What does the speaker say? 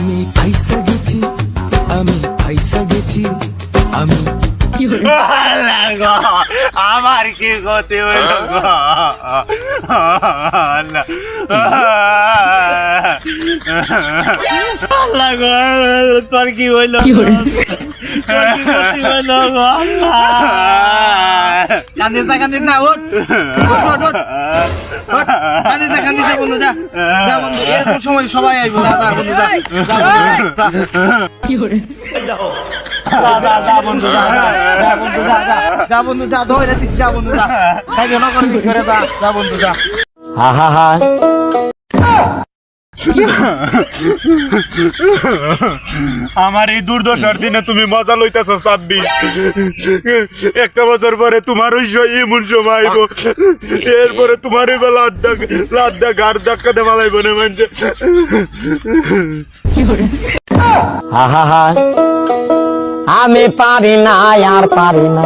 আমি ফাইসা গেছি, আমি ফাইসা গেছি, আমি আল্লাহ গো, আমার কি গতি হইল গো আল্লাহ আল্লাহ গো, তোর কি হইল তোর কি গতি হইল গো আল্লাহ। কান্দিস না ওঠ ওঠ ওঠ ওঠ কান্দিস না বন্ধু যা যা বন্ধু এরকম সময় সবাই আইবো যা যা বন্ধু যা যা বন্ধু যা যা বন্ধু যা ধরে দিস যা বন্ধু যা খাইবে না করবি করে যা বন্ধু যা আমার এই দুর্দশার দিনে তুমি মজা লইতেছ সাব্বি, একটা বছর পরে তোমার ওই এমন সময় আইব, এরপরে তোমার এবার লাদ্দা গার ধাক্কাতে মালাইব না মানে। আমি পারি না আর পারি না।